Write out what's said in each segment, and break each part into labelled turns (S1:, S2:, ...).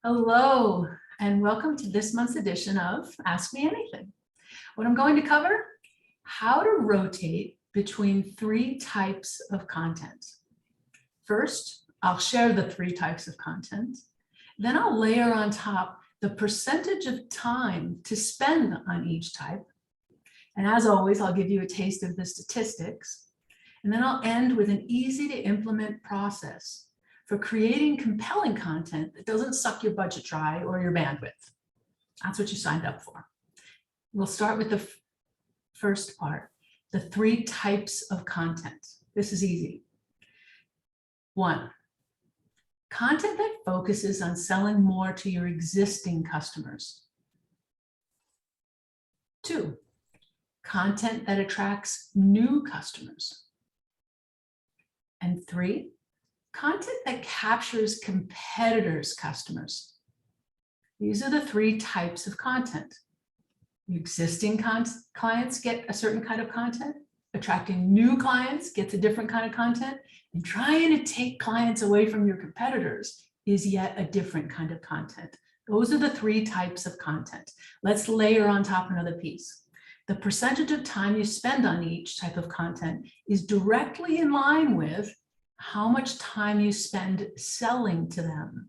S1: Hello, and welcome to this month's edition of Ask Me Anything. What I'm going to cover, how to rotate between three types of content. First, I'll share the three types of content. Then I'll layer on top the percentage of time to spend on each type. And as always, I'll give you a taste of the statistics. And then I'll end with an easy to implement process for creating compelling content that doesn't suck your budget dry or your bandwidth. That's what you signed up for. We'll start with the first part, the three types of content. This is easy. 1, content that focuses on selling more to your existing customers. 2, content that attracts new customers. And 3, content that captures competitors' customers. These are the three types of content. Your existing clients get a certain kind of content, attracting new clients gets a different kind of content, and trying to take clients away from your competitors is yet a different kind of content. Those are the three types of content. Let's layer on top another piece. The percentage of time you spend on each type of content is directly in line with how much time you spend selling to them.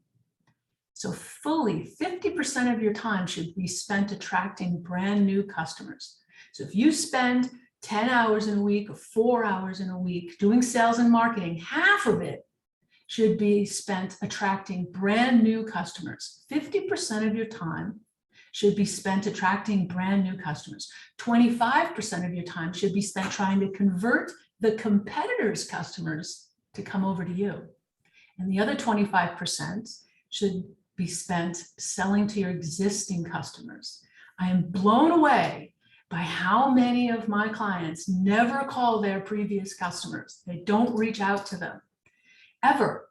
S1: So fully 50% of your time should be spent attracting brand new customers. So if you spend 10 hours in a week or 4 hours in a week doing sales and marketing, half of it should be spent attracting brand new customers. 50% of your time should be spent attracting brand new customers. 25% of your time should be spent trying to convert the competitors' customers to come over to you. And the other 25% should be spent selling to your existing customers. I am blown away by how many of my clients never call their previous customers. They don't reach out to them ever.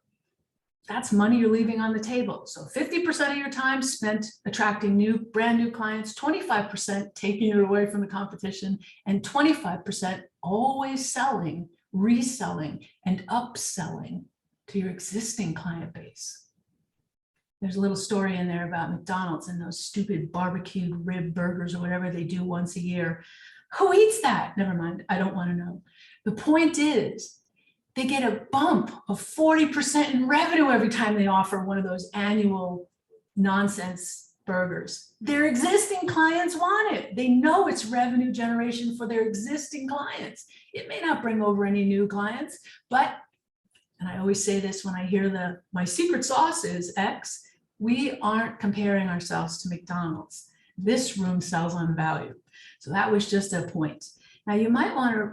S1: That's money you're leaving on the table. So 50% of your time spent attracting brand new clients, 25% taking it away from the competition, and 25% always selling, reselling, and upselling to your existing client base. There's a little story in there about McDonald's and those stupid barbecued rib burgers or whatever they do once a year. Who eats that? Never mind, I don't want to know. The point is, they get a bump of 40% in revenue every time they offer one of those annual nonsense burgers. Their existing clients want it. They know it's revenue generation for their existing clients. It may not bring over any new clients, but, and I always say this when I hear my secret sauce is X, we aren't comparing ourselves to McDonald's. This room sells on value. So that was just a point. Now you might want to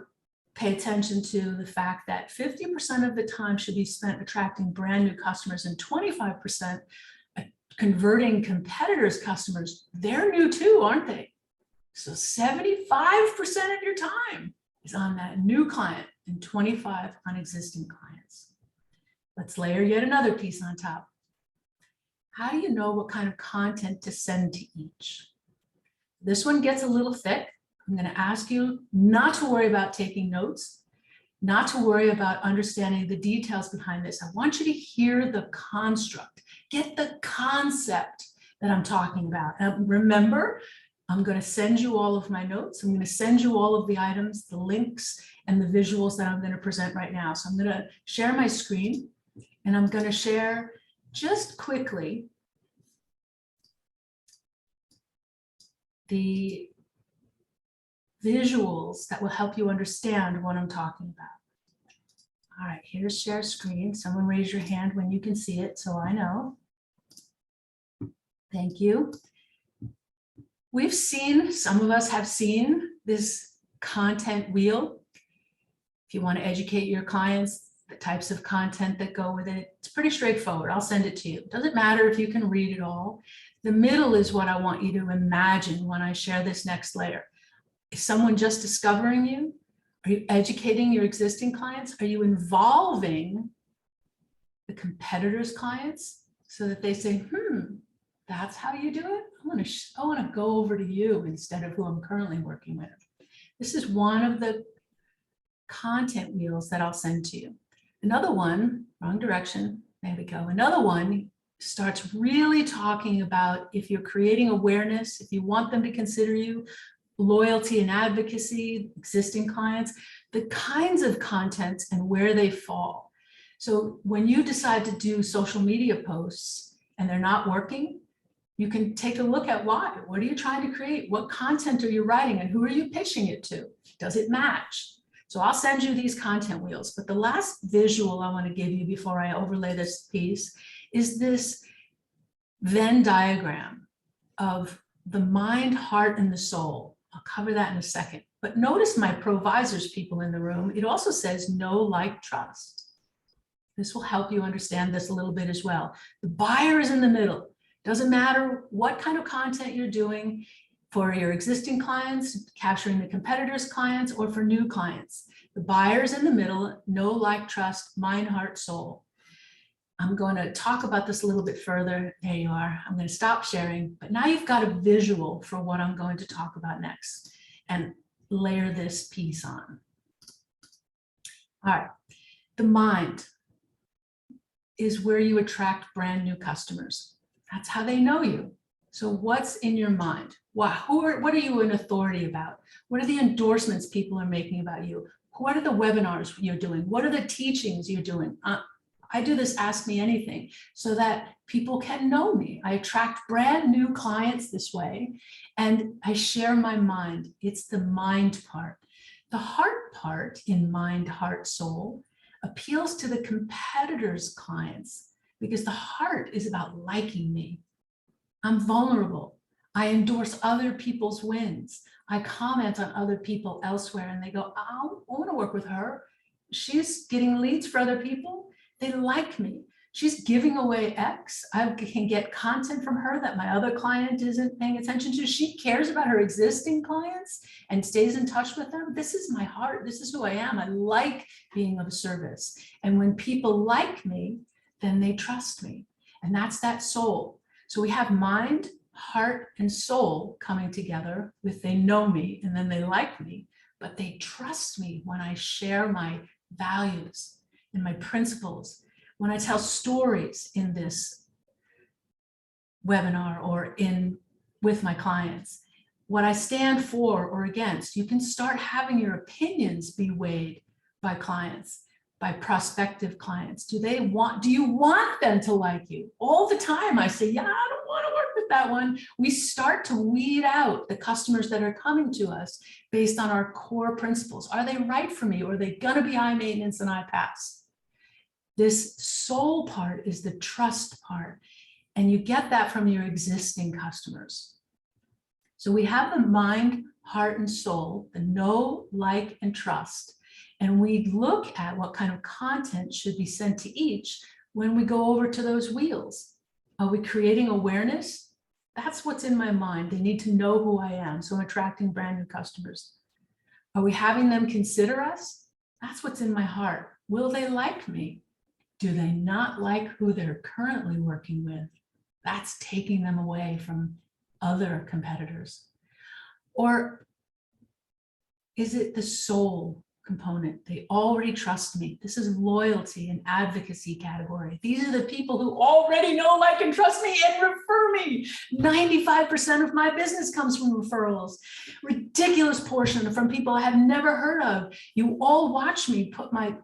S1: pay attention to the fact that 50% of the time should be spent attracting brand new customers and 25% converting competitors' customers. They're new too, aren't they? So 75% of your time is on that new client and 25% on existing clients. Let's layer yet another piece on top. How do you know what kind of content to send to each? This one gets a little thick. I'm going to ask you not to worry about taking notes, not to worry about understanding the details behind this. I want you to hear the construct, get the concept that I'm talking about. Now, remember, I'm going to send you all of my notes. I'm going to send you all of the items, the links, and the visuals that I'm going to present right now. So I'm going to share my screen, and I'm going to share just quickly the visuals that will help you understand what I'm talking about. All right, here's share screen. Someone raise your hand when you can see it so I know. Thank you. We've seen, some of us have seen this content wheel. If you want to educate your clients, the types of content that go with it, it's pretty straightforward. I'll send it to you. It doesn't matter if you can read it all. The middle is what I want you to imagine when I share this next layer. Is someone just discovering you? Are you educating your existing clients? Are you involving the competitors' clients so that they say, that's how you do it? I want to go over to you instead of who I'm currently working with. This is one of the content wheels that I'll send to you. Another one, wrong direction, there we go. Another one starts really talking about if you're creating awareness, if you want them to consider you, loyalty and advocacy, existing clients, the kinds of content and where they fall. So when you decide to do social media posts and they're not working, you can take a look at why. What are you trying to create? What content are you writing and who are you pitching it to? Does it match? So I'll send you these content wheels, but the last visual I want to give you before I overlay this piece is this Venn diagram of the mind, heart, and the soul. I'll cover that in a second. But notice my provisors people in the room. It also says know, like, trust. This will help you understand this a little bit as well. The buyer is in the middle. Doesn't matter what kind of content you're doing for your existing clients, capturing the competitors' clients, or for new clients. The buyer's in the middle, know, like, trust, mind, heart, soul. I'm going to talk about this a little bit further. There you are. I'm going to stop sharing, but now you've got a visual for what I'm going to talk about next and layer this piece on. All right. The mind is where you attract brand new customers. That's how they know you. So what's in your mind? What are you an authority about? What are the endorsements people are making about you? What are the webinars you're doing? What are the teachings you're doing? I do this Ask Me Anything so that people can know me. I attract brand new clients this way, and I share my mind. It's the mind part. The heart part in mind, heart, soul appeals to the competitors' clients because the heart is about liking me. I'm vulnerable. I endorse other people's wins. I comment on other people elsewhere and they go, I want to work with her. She's getting leads for other people. They like me. She's giving away X. I can get content from her that my other client isn't paying attention to. She cares about her existing clients and stays in touch with them. This is my heart. This is who I am. I like being of service. And when people like me, then they trust me. And that's that soul. So we have mind, heart, and soul coming together with they know me and then they like me, but they trust me when I share my values and my principles, when I tell stories in this webinar or with my clients, what I stand for or against. You can start having your opinions be weighed by clients, by prospective clients. Do you want them to like you? All the time I say, yeah, I don't want to work with that one. We start to weed out the customers that are coming to us based on our core principles. Are they right for me? Or are they going to be high maintenance and I pass? This soul part is the trust part. And you get that from your existing customers. So we have the mind, heart, and soul, the know, like, and trust. And we look at what kind of content should be sent to each when we go over to those wheels. Are we creating awareness? That's what's in my mind. They need to know who I am. So I'm attracting brand new customers. Are we having them consider us? That's what's in my heart. Will they like me? Do they not like who they're currently working with? That's taking them away from other competitors. Or is it the soul component? They already trust me. This is loyalty and advocacy category. These are the people who already know, like, and trust me and refer me. 95% of my business comes from referrals. Ridiculous portion from people I have never heard of. You all watch me put my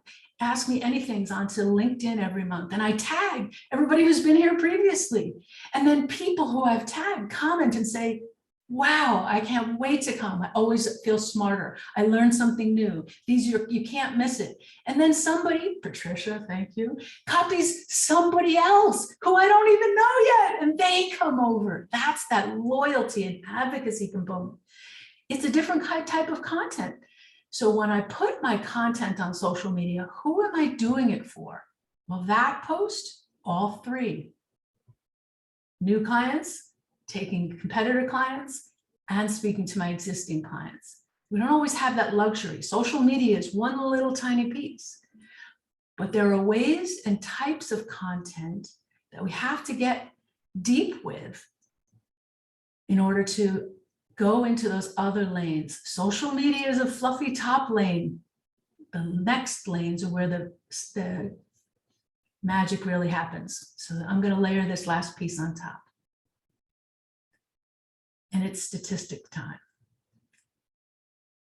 S1: Ask Me Anythings onto LinkedIn every month. And I tag everybody who's been here previously. And then people who I've tagged comment and say, wow, I can't wait to come. I always feel smarter. I learned something new. You can't miss it. And then somebody, Patricia, thank you, copies somebody else who I don't even know yet. And they come over. That's that loyalty and advocacy component. It's a different type of content. So when I put my content on social media, who am I doing it for? Well, that post, all three. New clients, taking competitor clients, and speaking to my existing clients. We don't always have that luxury. Social media is one little tiny piece. But there are ways and types of content that we have to get deep with in order to go into those other lanes. Social media is a fluffy top lane. The next lanes are where the magic really happens. So I'm going to layer this last piece on top. And it's statistic time.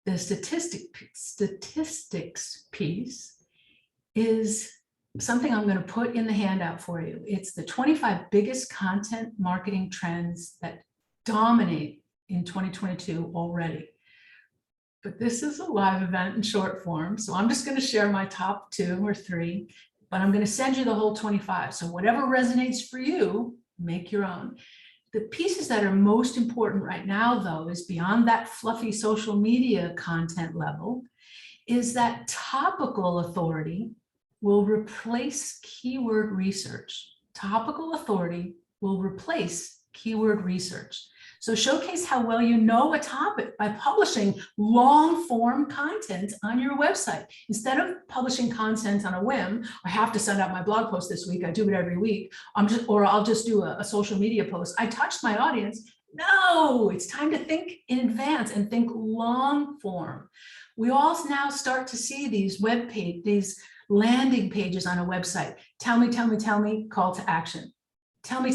S1: The statistics piece is something I'm going to put in the handout for you. It's the 25 biggest content marketing trends that dominate in 2022 already. But this is a live event in short form, so I'm just going to share my top 2 or 3, but I'm going to send you the whole 25. So whatever resonates for you, make your own. The pieces that are most important right now, though, is beyond that fluffy social media content level, is that topical authority will replace keyword research. Topical authority will replace keyword research. So showcase how well you know a topic by publishing long form content on your website. Instead of publishing content on a whim, I have to send out my blog post this week, I do it every week, I'll just do a social media post. I touched my audience. No, it's time to think in advance and think long form. We all now start to see these these landing pages on a website. Tell me, call to action. Tell me,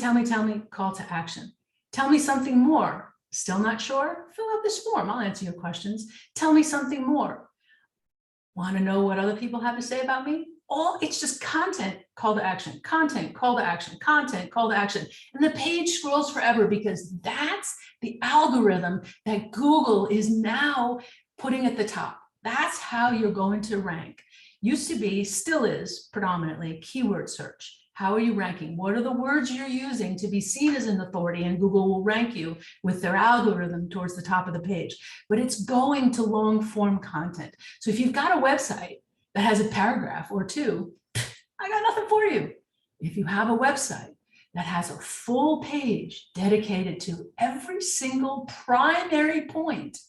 S1: call to action. Tell me something more. Still not sure? Fill out this form. I'll answer your questions. Tell me something more. Want to know what other people have to say about me? It's just content, call to action, content, call to action, content, call to action. And the page scrolls forever because that's the algorithm that Google is now putting at the top. That's how you're going to rank. Used to be, still is predominantly keyword search. How are you ranking? What are the words you're using to be seen as an authority? And Google will rank you with their algorithm towards the top of the page. But it's going to long form content. So if you've got a website that has a paragraph or 2, I got nothing for you. If you have a website that has a full page dedicated to every single primary point,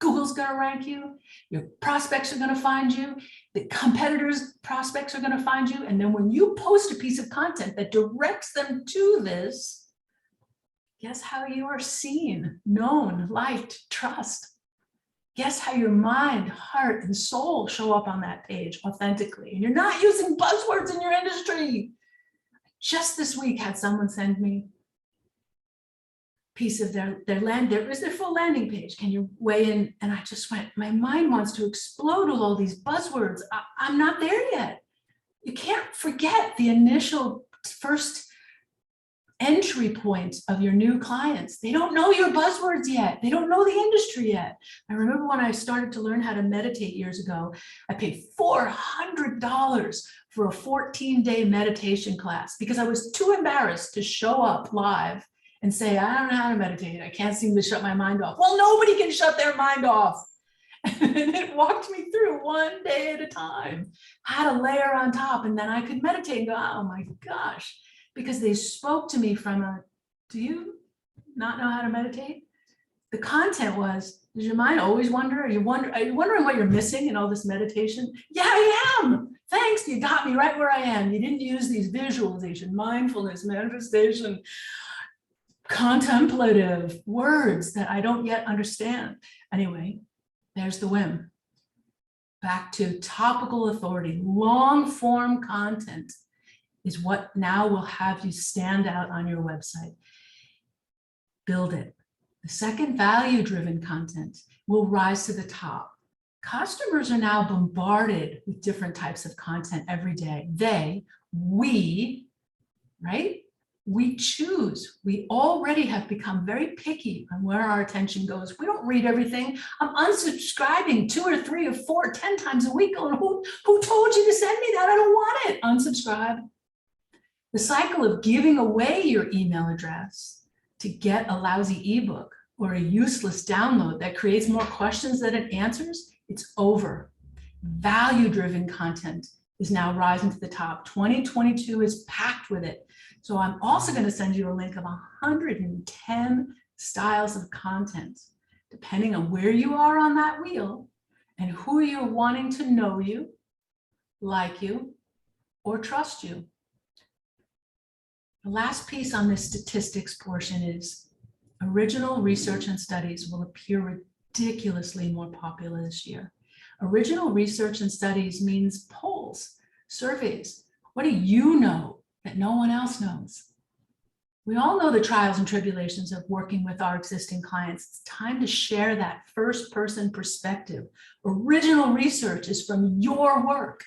S1: Google's going to rank you, your prospects are going to find you, the competitors' prospects are going to find you. And then when you post a piece of content that directs them to this, guess how you are seen, known, liked, trust. Guess how your mind, heart, and soul show up on that page authentically. And you're not using buzzwords in your industry. Just this week had someone send me piece of their full landing page. Can you weigh in? And I just went, my mind wants to explode with all these buzzwords. I'm not there yet. You can't forget the initial first entry point of your new clients. They don't know your buzzwords yet. They don't know the industry yet. I remember when I started to learn how to meditate years ago, I paid $400 for a 14-day meditation class because I was too embarrassed to show up live and say, I don't know how to meditate. I can't seem to shut my mind off. Well, nobody can shut their mind off. And it walked me through one day at a time, how to layer on top. And then I could meditate and go, oh my gosh, because they spoke to me from a, do you not know how to meditate? The content was, does your mind always wonder? Are you wondering what you're missing in all this meditation? Yeah, I am. Thanks, you got me right where I am. You didn't use these visualization, mindfulness, manifestation, contemplative words that I don't yet understand. Anyway, there's the whim. Back to topical authority. Long form content is what now will have you stand out on your website. Build it. The second, value-driven content will rise to the top. Customers are now bombarded with different types of content every day. We, right? We choose. We already have become very picky on where our attention goes. We don't read everything. I'm unsubscribing 2 or 3 or 4 or 10 times a week. Who told you to send me that? I don't want it. Unsubscribe. The cycle of giving away your email address to get a lousy ebook or a useless download that creates more questions than it answers, it's over. Value-driven content is now rising to the top. 2022 is packed with it. So I'm also going to send you a link of 110 styles of content, depending on where you are on that wheel and who you're wanting to know you, like you, or trust you. The last piece on this statistics portion is original research and studies will appear ridiculously more popular this year. Original research and studies means polls, surveys, What do you know that no one else knows? We all know the trials and tribulations of working with our existing clients. It's time to share that first person perspective. Original research is from your work.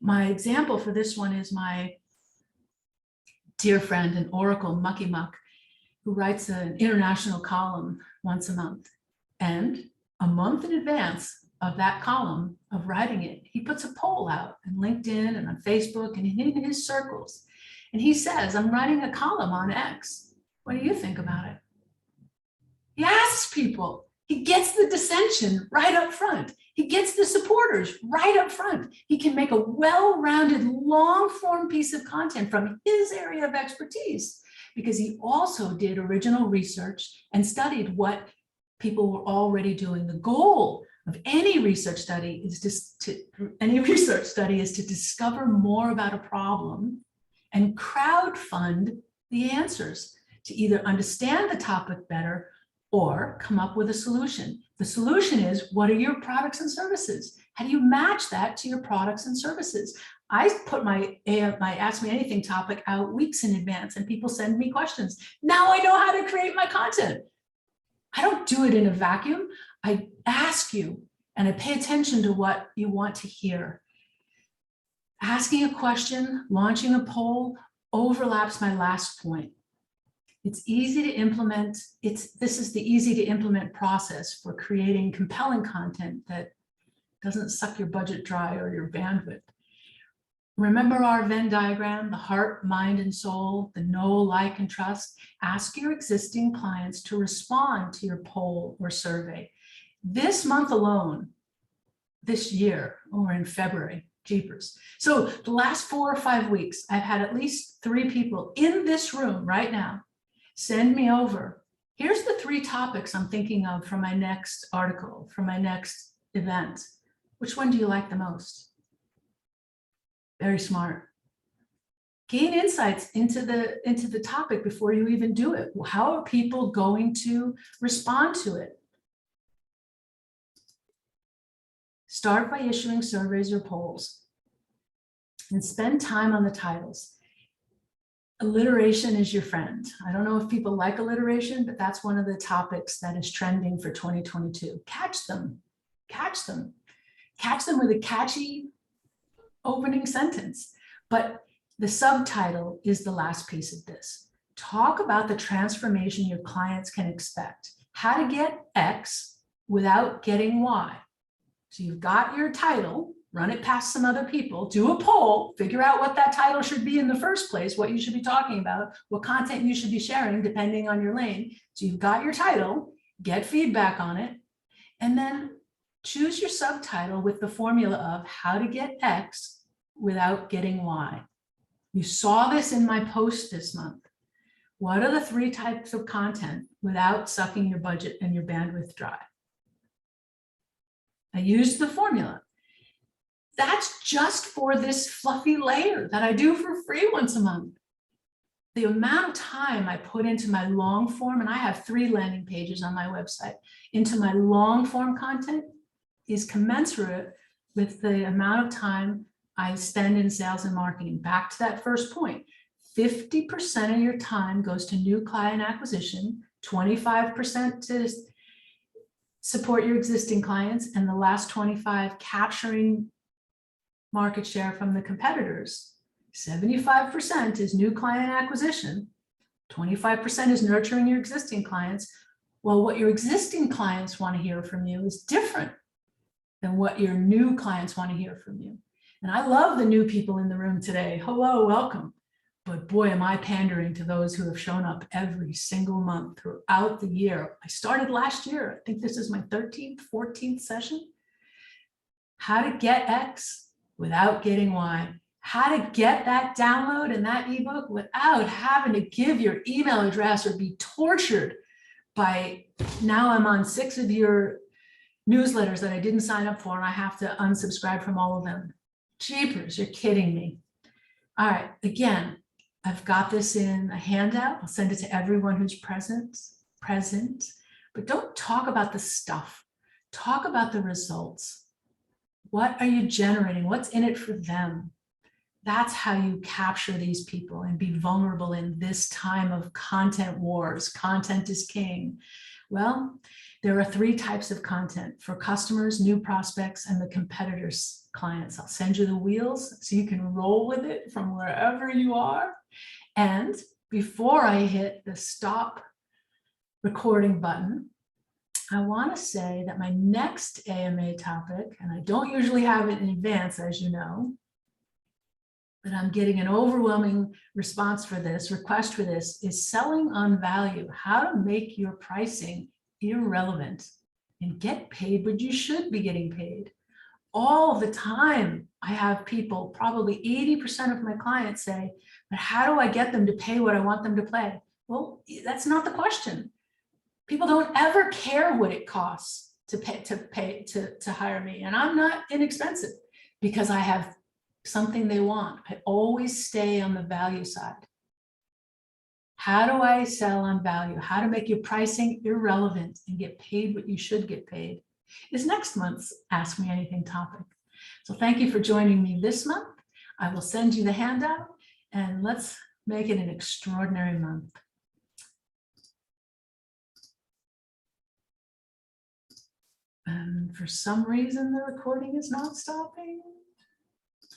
S1: My example for this one is my dear friend and Oracle Mucky Muck, who writes an international column once a month. And a month in advance of that column of writing it, he puts a poll out on LinkedIn and on Facebook and in his circles. And he says, I'm writing a column on X. What do you think about it? He asks people. He gets the dissension right up front. He gets the supporters right up front. He can make a well-rounded, long-form piece of content from his area of expertise because he also did original research and studied what people were already doing. The goal of any research study is to discover more about a problem and crowdfund the answers to either understand the topic better or come up with a solution. The solution is, what are your products and services? How do you match that to your products and services? I put my Ask Me Anything topic out weeks in advance and people send me questions. Now I know how to create my content. I don't do it in a vacuum. I ask you and I pay attention to what you want to hear. Asking a question, launching a poll overlaps my last point. It's easy to implement. This is the easy to implement process for creating compelling content that doesn't suck your budget dry or your bandwidth. Remember our Venn diagram, the heart, mind, and soul, the know, like, and trust. Ask your existing clients to respond to your poll or survey. This month alone, this year, or in February, jeepers. So the last 4 or 5 weeks, I've had at least 3 people in this room right now send me over. Here's the 3 topics I'm thinking of for my next article, for my next event. Which one do you like the most? Very smart. Gain insights into the topic before you even do it. How are people going to respond to it? Start by issuing surveys or polls and spend time on the titles. Alliteration is your friend. I don't know if people like alliteration, but that's one of the topics that is trending for 2022. Catch them, catch them. Catch them with a catchy opening sentence. But the subtitle is the last piece of this. Talk about the transformation your clients can expect. How to get X without getting Y. So you've got your title, run it past some other people, do a poll, figure out what that title should be in the first place, what you should be talking about, what content you should be sharing depending on your lane. So you've got your title, get feedback on it, and then choose your subtitle with the formula of how to get X without getting Y. You saw this in my post this month. What are the 3 types of content without sucking your budget and your bandwidth dry? I used the formula. That's just for this fluffy layer that I do for free once a month. The amount of time I put into my long form, and I have 3 landing pages on my website, into my long form content is commensurate with the amount of time I spend in sales and marketing. Back to that first point, 50% of your time goes to new client acquisition, 25% to support your existing clients, and the last 25 capturing market share from the competitors. 75% is new client acquisition, 25% is nurturing your existing clients. Well, what your existing clients want to hear from you is different than what your new clients want to hear from you. And I love the new people in the room today. Hello, welcome. But boy, am I pandering to those who have shown up every single month throughout the year. I started last year. I think this is my 13th, 14th session. How to get X without getting Y. How to get that download and that ebook without having to give your email address or be tortured by, now I'm on 6 of your newsletters that I didn't sign up for and I have to unsubscribe from all of them. Jeepers, you're kidding me. All right, again, I've got this in a handout. I'll send it to everyone who's present, but don't talk about the stuff. Talk about the results. What are you generating? What's in it for them? That's how you capture these people and be vulnerable in this time of content wars. Content is king. Well, there are 3 types of content for customers, new prospects, and the competitors' clients. I'll send you the wheels so you can roll with it from wherever you are. And before I hit the stop recording button, I want to say that my next AMA topic, and I don't usually have it in advance, as you know, but I'm getting an overwhelming request for this, is selling on value, how to make your pricing irrelevant and get paid what you should be getting paid. All the time, I have people, probably 80% of my clients say, but how do I get them to pay what I want them to pay? Well, that's not the question. People don't ever care what it costs to hire me. And I'm not inexpensive because I have something they want. I always stay on the value side. How do I sell on value? How to make your pricing irrelevant and get paid what you should get paid is next month's Ask Me Anything topic. So thank you for joining me this month. I will send you the handout and let's make it an extraordinary month. And for some reason, the recording is not stopping.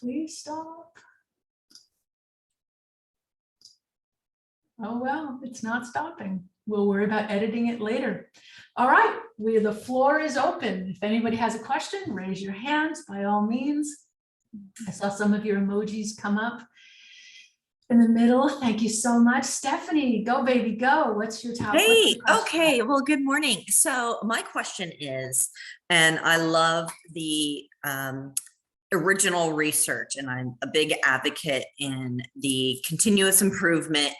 S1: Please stop. Oh, well, it's not stopping. We'll worry about editing it later. All right, the floor is open. If anybody has a question, raise your hands by all means. I saw some of your emojis come up in the middle. Thank you so much. Stephanie, go baby, go. What's your topic?
S2: Hey, okay. Well, good morning. So my question is, and I love the original research, and I'm a big advocate in the continuous improvement